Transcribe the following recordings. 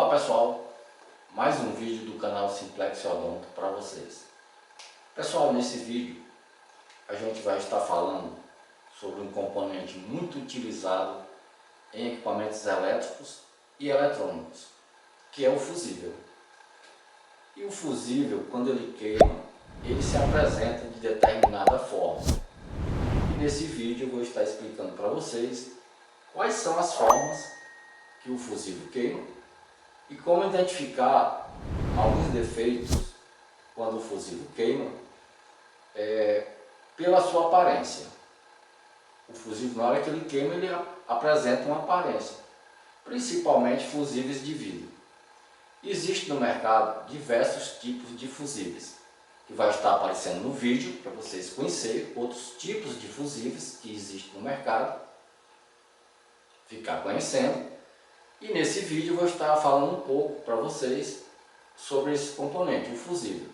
Olá pessoal, mais um vídeo do canal Simplex Odonto para vocês. Pessoal, nesse vídeo a gente vai estar falando sobre um componente muito utilizado em equipamentos elétricos e eletrônicos, que é o fusível. E o fusível, quando ele queima, ele se apresenta de determinada forma. E nesse vídeo eu vou estar explicando para vocês quais são as formas que o fusível queima e como identificar alguns defeitos quando o fusível queima pela sua aparência. O fusível, na hora que ele queima, ele apresenta uma aparência, principalmente fusíveis de vidro. Existem no mercado diversos tipos de fusíveis, que vai estar aparecendo no vídeo para vocês conhecerem outros tipos de fusíveis que existem no mercado, ficar conhecendo. E nesse vídeo eu vou estar falando um pouco para vocês sobre esse componente, o fusível.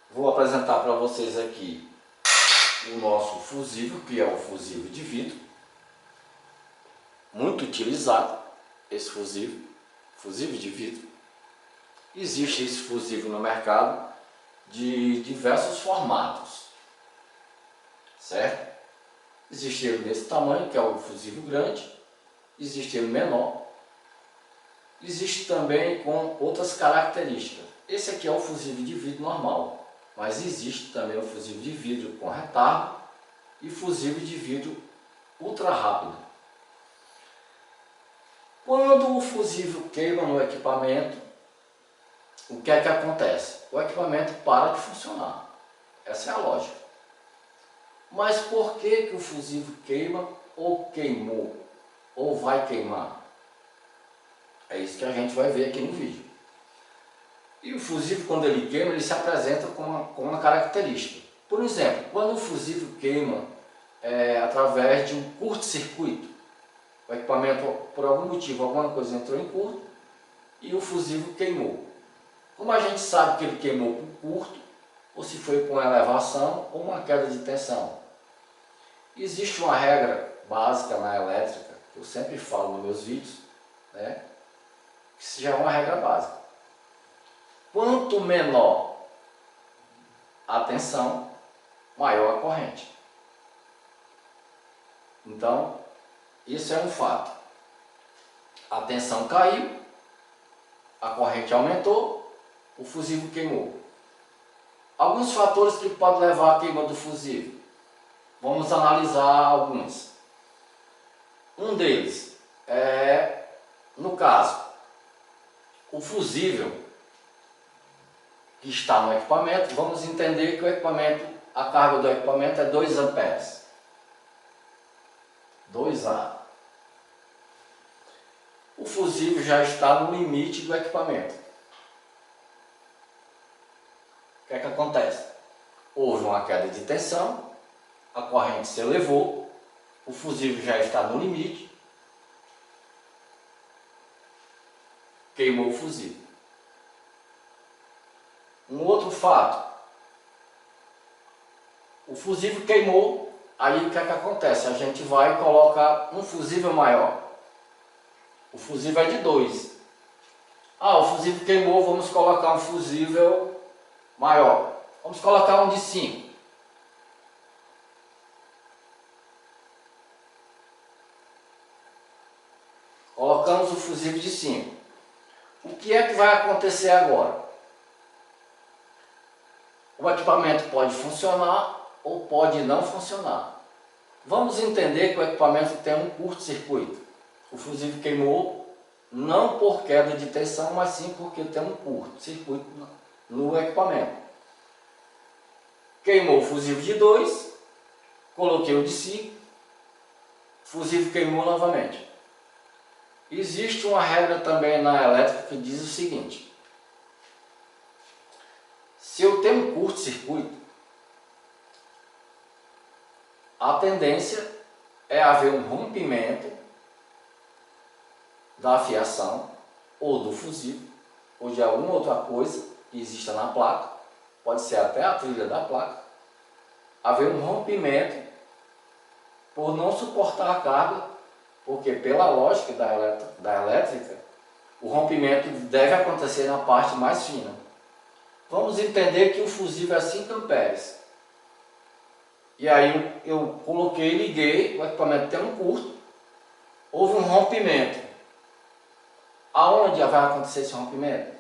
Vou apresentar para vocês aqui o nosso fusível, que é o fusível de vidro, muito utilizado, esse fusível de vidro. Existe esse fusível no mercado de diversos formatos, certo? Existe ele nesse tamanho, que é o fusível grande, existe ele menor, existe também com outras características. Esse aqui é o fusível de vidro normal, mas existe também o fusível de vidro com retardo e fusível de vidro ultra rápido. Quando o fusível queima no equipamento, o que é que acontece? O equipamento para de funcionar. Essa é a lógica. Mas por que o fusível queima ou queimou ou vai queimar? É isso que a gente vai ver aqui no vídeo. E o fusível, quando ele queima, ele se apresenta com uma característica. Por exemplo, quando o fusível queima através de um curto-circuito, o equipamento, por algum motivo, alguma coisa entrou em curto e o fusível queimou. Como a gente sabe que ele queimou por curto, ou se foi por uma elevação ou uma queda de tensão? Existe uma regra básica na elétrica, que eu sempre falo nos meus vídeos, né? Isso já é uma regra básica. Quanto menor a tensão, maior a corrente. Então, isso é um fato. A tensão caiu, a corrente aumentou, o fusível queimou. Alguns fatores que podem levar à queima do fusível. Vamos analisar alguns. Um deles é, no caso, o fusível que está no equipamento. Vamos entender que o equipamento, a carga do equipamento é 2 amperes. 2A. O fusível já está no limite do equipamento. O que é que acontece? Houve uma queda de tensão, a corrente se elevou, o fusível já está no limite, queimou o fusível. Um outro fato, o fusível queimou, aí o que é que acontece? A gente vai colocar um fusível maior. O fusível é de 2. Ah, o fusível queimou, vamos colocar um fusível maior. Vamos colocar um de 5. Colocamos o fusível de 5. O que é que vai acontecer agora? O equipamento pode funcionar ou pode não funcionar. Vamos entender que o equipamento tem um curto-circuito. O fusível queimou não por queda de tensão, mas sim porque tem um curto-circuito no equipamento. Queimou o fusível de 2, coloquei o de 5, fusível queimou novamente. Existe uma regra também na elétrica que diz o seguinte: se eu tenho um curto-circuito, a tendência é haver um rompimento da fiação ou do fusível ou de alguma outra coisa que exista na placa, pode ser até a trilha da placa, haver um rompimento por não suportar a carga, porque pela lógica da elétrica, o rompimento deve acontecer na parte mais fina. Vamos entender que o fusível é 5 amperes. E aí eu coloquei, liguei, o equipamento tem um curto, houve um rompimento. Aonde vai acontecer esse rompimento?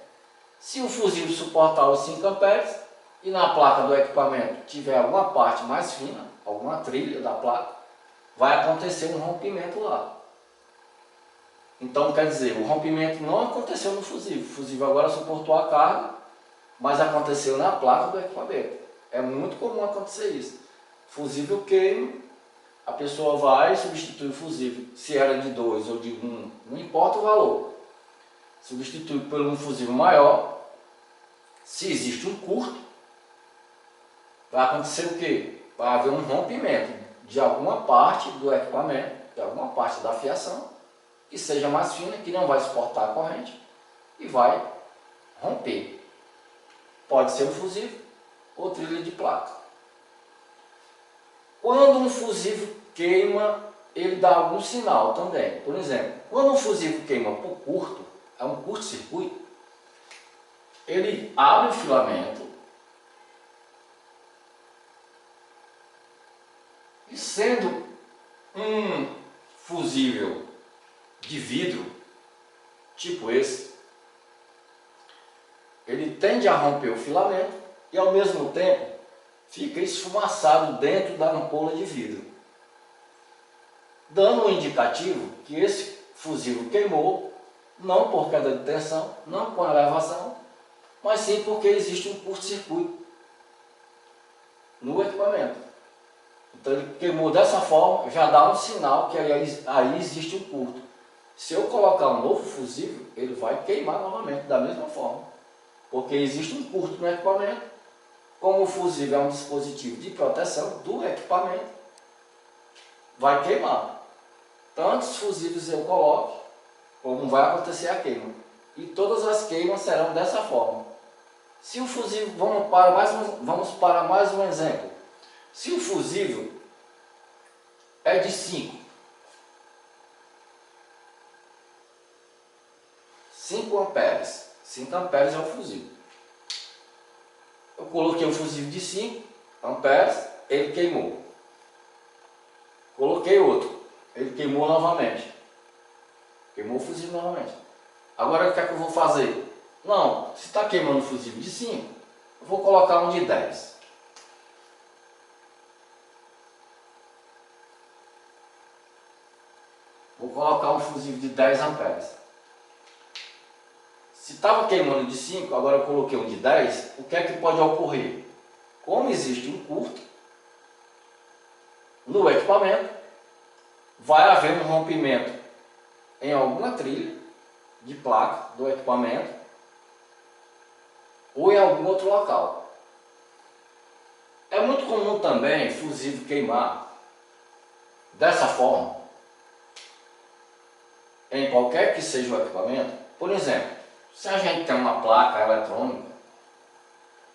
Se o fusível suportar os 5 amperes e na placa do equipamento tiver alguma parte mais fina, alguma trilha da placa, vai acontecer um rompimento lá. Então quer dizer, o rompimento não aconteceu no fusível. O fusível agora suportou a carga, mas aconteceu na placa do equipamento. É muito comum acontecer isso. Fusível queima, a pessoa vai e substitui o fusível, se era de 2 ou de 1, não importa o valor. Substitui por um fusível maior. Se existe um curto, vai acontecer o quê? Vai haver um rompimento de alguma parte do equipamento, de alguma parte da fiação, que seja mais fina, que não vai suportar a corrente e vai romper. Pode ser um fusível ou trilha de placa. Quando um fusível queima, ele dá algum sinal também. Por exemplo, quando um fusível queima por curto, é um curto-circuito, ele abre o filamento e, sendo um fusível de vidro, tipo esse, ele tende a romper o filamento e ao mesmo tempo fica esfumaçado dentro da ampola de vidro, dando um indicativo que esse fusível queimou, não por queda de tensão, não com elevação, mas sim porque existe um curto-circuito no equipamento. Então ele queimou dessa forma, já dá um sinal que aí existe um curto. Se eu colocar um novo fusível, ele vai queimar novamente da mesma forma, porque existe um curto no equipamento. Como o fusível é um dispositivo de proteção do equipamento, vai queimar. Tantos fusíveis eu coloque, como vai acontecer a queima. E todas as queimas serão dessa forma. Se o fusível, vamos para mais um exemplo. Se o fusível é de 5 amperes, 5 amperes é o fusível. Eu coloquei um fusível de 5 amperes, ele queimou. Coloquei outro, ele queimou novamente. Queimou o fusível novamente. Agora o que é que eu vou fazer? Não, se está queimando o fusível de 5, eu vou colocar um de 10. Vou colocar um fusível de 10 amperes. Se estava queimando de 5, agora eu coloquei um de 10, o que é que pode ocorrer? Como existe um curto no equipamento, vai haver um rompimento em alguma trilha de placa do equipamento ou em algum outro local. É muito comum também fusível queimar dessa forma em qualquer que seja o equipamento. Por exemplo, se a gente tem uma placa eletrônica,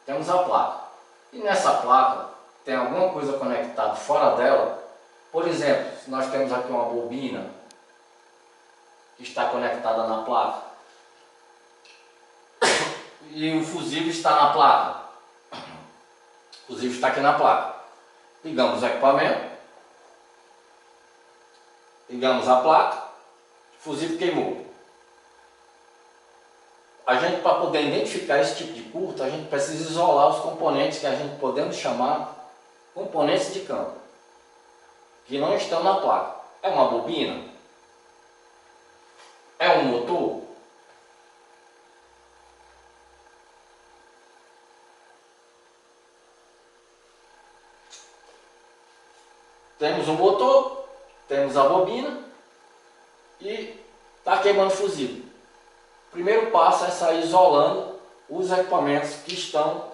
temos a placa, e nessa placa tem alguma coisa conectada fora dela. Por exemplo, se nós temos aqui uma bobina que está conectada na placa e o fusível está na placa, o fusível está aqui na placa, ligamos o equipamento, ligamos a placa, o fusível queimou. A gente, para poder identificar esse tipo de curto, a gente precisa isolar os componentes que a gente podemos chamar componentes de campo, que não estão na placa. É uma bobina? É um motor? Temos um motor, temos a bobina e está queimando fusível. O primeiro passo é sair isolando os equipamentos que estão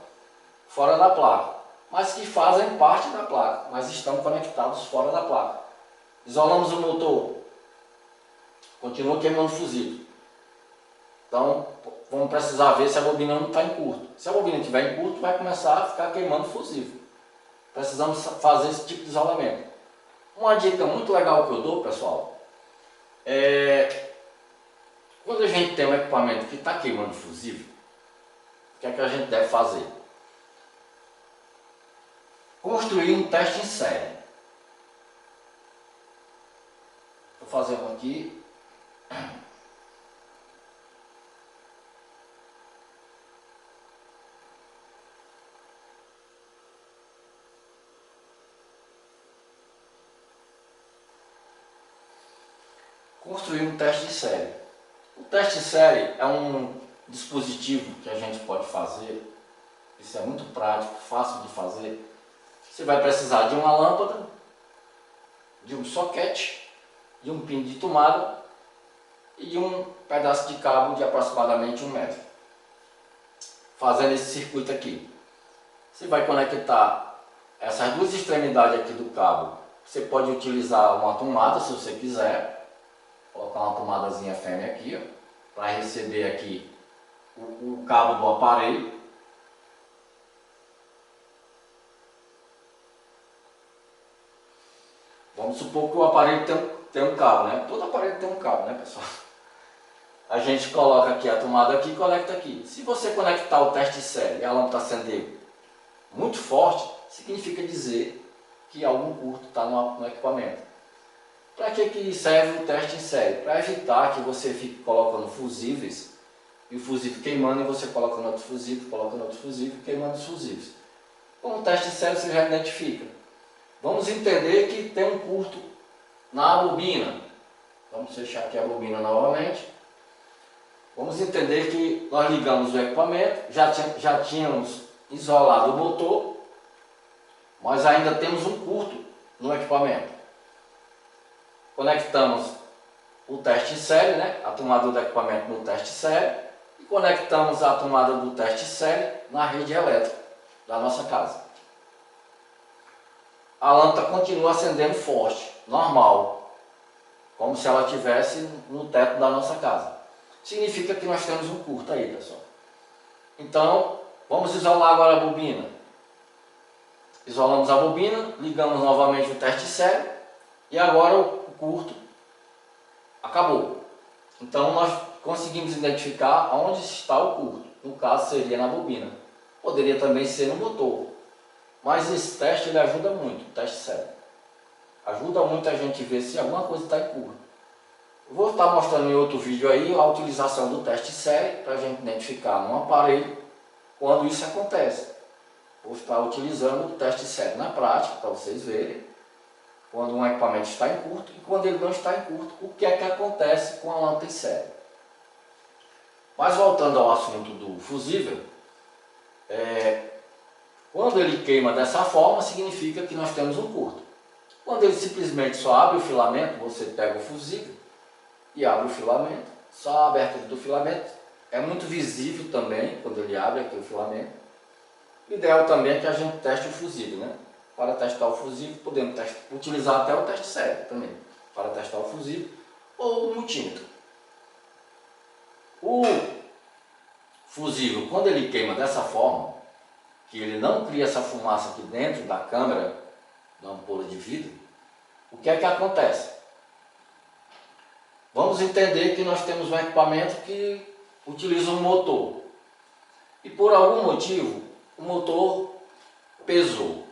fora da placa, mas que fazem parte da placa, mas estão conectados fora da placa. Isolamos o motor, continua queimando fusível. Então, vamos precisar ver se a bobina não está em curto. Se a bobina estiver em curto, vai começar a ficar queimando fusível. Precisamos fazer esse tipo de isolamento. Uma dica muito legal que eu dou, pessoal, é Quando a gente tem um equipamento que está queimando fusível, o que é que a gente deve fazer? Construir um teste em série. Vou fazer um aqui. Construir um teste de série. O teste de série é um dispositivo que a gente pode fazer. Isso é muito prático, fácil de fazer. Você vai precisar de uma lâmpada, de um soquete, de um pino de tomada e de um pedaço de cabo de aproximadamente 1 metro. Fazendo esse circuito aqui, você vai conectar essas duas extremidades aqui do cabo. Você pode utilizar uma tomada se você quiser. Colocar uma tomadazinha fêmea aqui, para receber aqui o cabo do aparelho. Vamos supor que o aparelho tem um cabo, né? Todo aparelho tem um cabo, né, pessoal? A gente coloca aqui a tomada aqui e conecta aqui. Se você conectar o teste de série e a lâmpada acender muito forte, significa dizer que algum curto está no equipamento. Para que serve o teste em série? Para evitar que você fique colocando fusíveis e o fusível queimando e você coloca no outro fusível, queimando os fusíveis. Com o teste em série você já identifica. Vamos entender que tem um curto na bobina. Vamos fechar aqui a bobina novamente. Vamos entender que nós ligamos o equipamento, já tínhamos isolado o motor, mas ainda temos um curto no equipamento. Conectamos o teste em série, né? A tomada do equipamento no teste série, e conectamos a tomada do teste série na rede elétrica da nossa casa. A lâmpada continua acendendo forte, normal, como se ela estivesse no teto da nossa casa. Significa que nós temos um curto aí, pessoal. Então, vamos isolar agora a bobina. Isolamos a bobina, ligamos novamente o teste série e agora o curto acabou. Então nós conseguimos identificar onde está o curto. No caso seria na bobina. Poderia também ser no motor. Mas esse teste ele ajuda muito, o teste série. Ajuda muito a gente ver se alguma coisa está em curto. Eu vou estar mostrando em outro vídeo aí a utilização do teste série para a gente identificar no aparelho quando isso acontece. Vou estar utilizando o teste série na prática para vocês verem quando um equipamento está em curto e quando ele não está em curto, o que é que acontece com a lâmpada em série. Mas voltando ao assunto do fusível, quando ele queima dessa forma, significa que nós temos um curto. Quando ele simplesmente só abre o filamento, você pega o fusível e abre o filamento, só a abertura do filamento. É muito visível também quando ele abre aqui o filamento. O ideal também é que a gente teste o fusível, né? Para testar o fusível, podemos utilizar até o teste série também, para testar o fusível ou o multímetro. O fusível, quando ele queima dessa forma, que ele não cria essa fumaça aqui dentro da câmara, da ampola de vidro, o que é que acontece? Vamos entender que nós temos um equipamento que utiliza um motor. E por algum motivo, o motor pesou.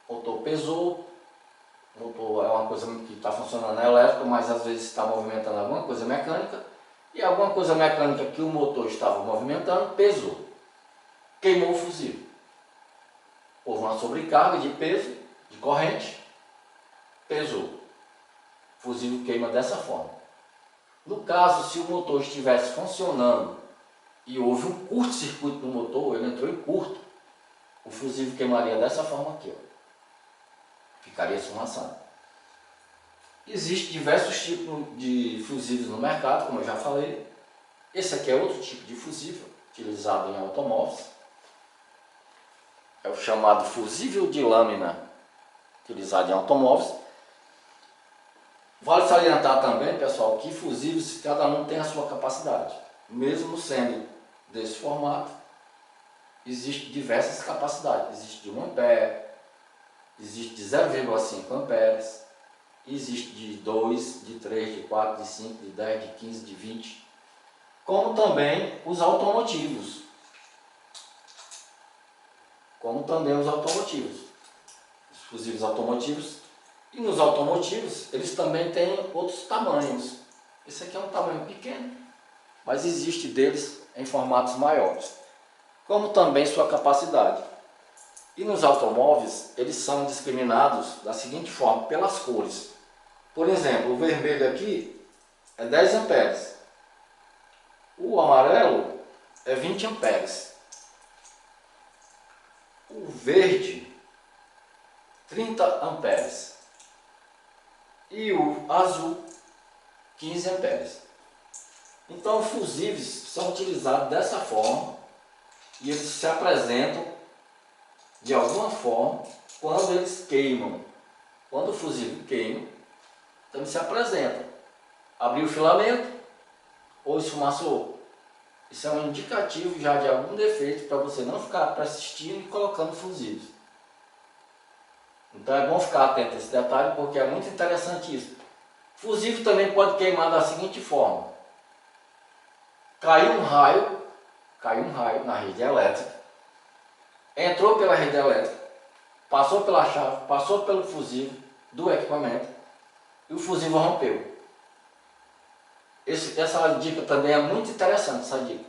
O motor pesou, o motor é uma coisa que está funcionando na elétrica, mas às vezes está movimentando alguma coisa mecânica, e alguma coisa mecânica que o motor estava movimentando pesou. Queimou o fusível. Houve uma sobrecarga de peso, de corrente, pesou. O fusível queima dessa forma. No caso, se o motor estivesse funcionando e houve um curto-circuito no motor, ele entrou em curto, o fusível queimaria dessa forma aqui, ó. Ficaria esfumaçando. Existem diversos tipos de fusíveis no mercado, como eu já falei. Esse aqui é outro tipo de fusível, utilizado em automóveis. É o chamado fusível de lâmina, utilizado em automóveis. Vale salientar também, pessoal, que fusíveis, cada um tem a sua capacidade. Mesmo sendo desse formato, existem diversas capacidades. Existe de 1 ampere, existe de 0,5 amperes, existe de 2, de 3, de 4, de 5, de 10, de 15, de 20, como também os automotivos. Os fusíveis automotivos. E nos automotivos, eles também têm outros tamanhos. Esse aqui é um tamanho pequeno, mas existe deles em formatos maiores, como também sua capacidade. E nos automóveis, eles são discriminados da seguinte forma, pelas cores. Por exemplo, o vermelho aqui é 10 amperes, o amarelo é 20 amperes, o verde 30 amperes e o azul 15 amperes. Então, fusíveis são utilizados dessa forma e eles se apresentam de alguma forma quando eles queimam. Quando o fusível queima, então ele se apresenta. Abriu o filamento ou esfumaçou. Isso é um indicativo já de algum defeito para você não ficar persistindo e colocando fusíveis. Então é bom ficar atento a esse detalhe porque é muito interessante isso. Fusível também pode queimar da seguinte forma. Caiu um raio na rede elétrica, entrou pela rede elétrica, passou pela chave, passou pelo fusível do equipamento e o fusível rompeu. Essa dica também é muito interessante, essa dica.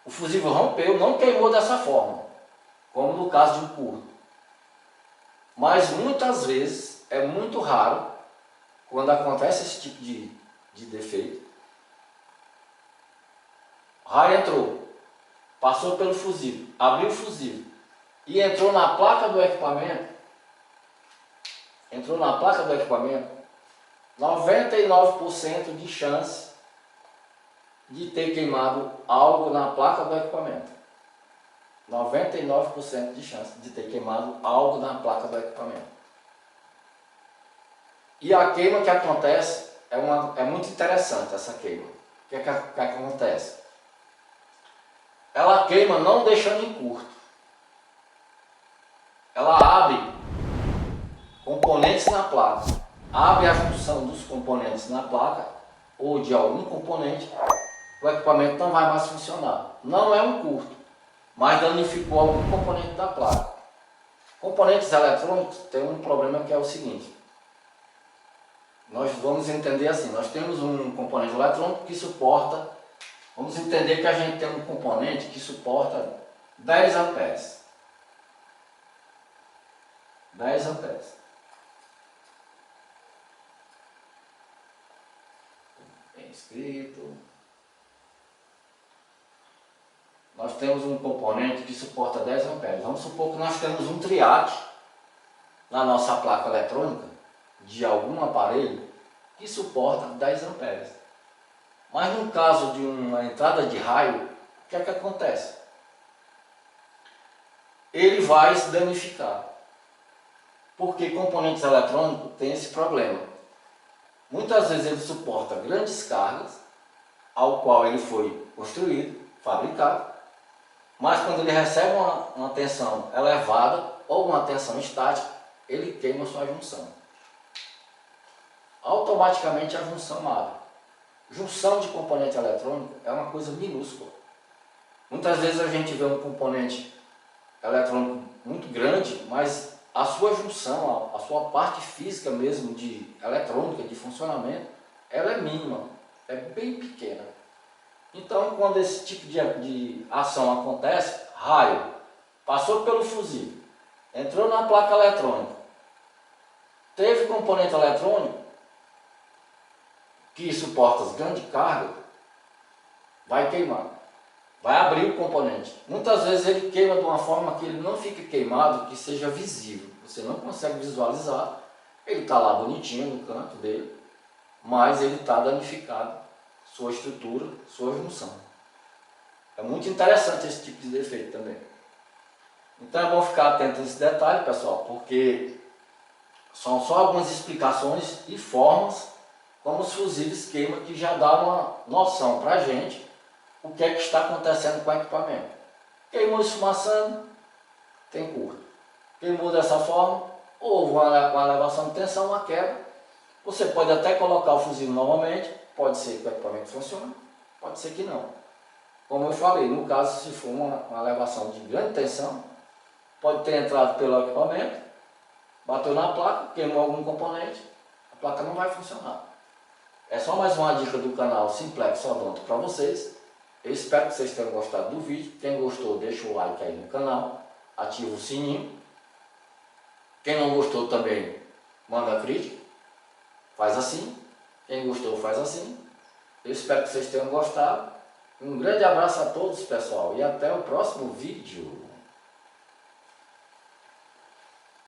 O fusível rompeu, não queimou dessa forma, como no caso de um curto. Mas muitas vezes, é muito raro, quando acontece esse tipo de defeito, o raio entrou, passou pelo fusível, abriu o fusível e entrou na placa do equipamento, 99% de chance de ter queimado algo na placa do equipamento. 99% de chance de ter queimado algo na placa do equipamento. E a queima que acontece é muito interessante, essa queima. O que acontece? Ela queima não deixando em curto. Ela abre componentes na placa. Abre a junção dos componentes na placa ou de algum componente, o equipamento não vai mais funcionar. Não é um curto, mas danificou algum componente da placa. Componentes eletrônicos têm um problema que é o seguinte. Nós vamos entender assim, nós temos um componente eletrônico que suporta, vamos entender que a gente tem um componente que suporta 10 amperes. 10 amperes. Bem escrito. Nós temos um componente que suporta 10 amperes. Vamos supor que nós temos um triac na nossa placa eletrônica de algum aparelho que suporta 10 amperes. Mas no caso de uma entrada de raio, o que é que acontece? Ele vai se danificar. Porque componentes eletrônicos têm esse problema. Muitas vezes ele suporta grandes cargas, ao qual ele foi construído, fabricado, mas quando ele recebe uma tensão elevada ou uma tensão estática, ele queima sua junção. Automaticamente a junção abre. Junção de componente eletrônico é uma coisa minúscula. Muitas vezes a gente vê um componente eletrônico muito grande, mas a sua junção, a sua parte física mesmo de eletrônica, de funcionamento, ela é mínima, é bem pequena. Então, quando esse tipo de ação acontece, raio, passou pelo fusível, entrou na placa eletrônica, teve componente eletrônico que suporta as grandes cargas, vai queimar, vai abrir o componente. Muitas vezes ele queima de uma forma que ele não fica queimado, que seja visível. Você não consegue visualizar, ele está lá bonitinho no canto dele, mas ele está danificado, sua estrutura, sua junção. É muito interessante esse tipo de defeito também. Então é bom ficar atento a esse detalhe, pessoal, porque são só algumas explicações e formas como os fusíveis queimam, que já dá uma noção para a gente o que é que está acontecendo com o equipamento. Queimou esfumaçando, tem curto. Queimou dessa forma, houve uma elevação de tensão, uma quebra, Você pode até colocar o fusível novamente, pode ser que o equipamento funcione, pode ser que não. Como eu falei, no caso, se for uma elevação de grande tensão, pode ter entrado pelo equipamento, bateu na placa, queimou algum componente, a placa não vai funcionar. É só mais uma dica do canal Simplex Odonto para vocês. Eu espero que vocês tenham gostado do vídeo. Quem gostou, deixa o like aí no canal, ativa o sininho. Quem não gostou também, manda crítica, faz assim. Quem gostou, faz assim. Eu espero que vocês tenham gostado. Um grande abraço a todos, pessoal, e até o próximo vídeo.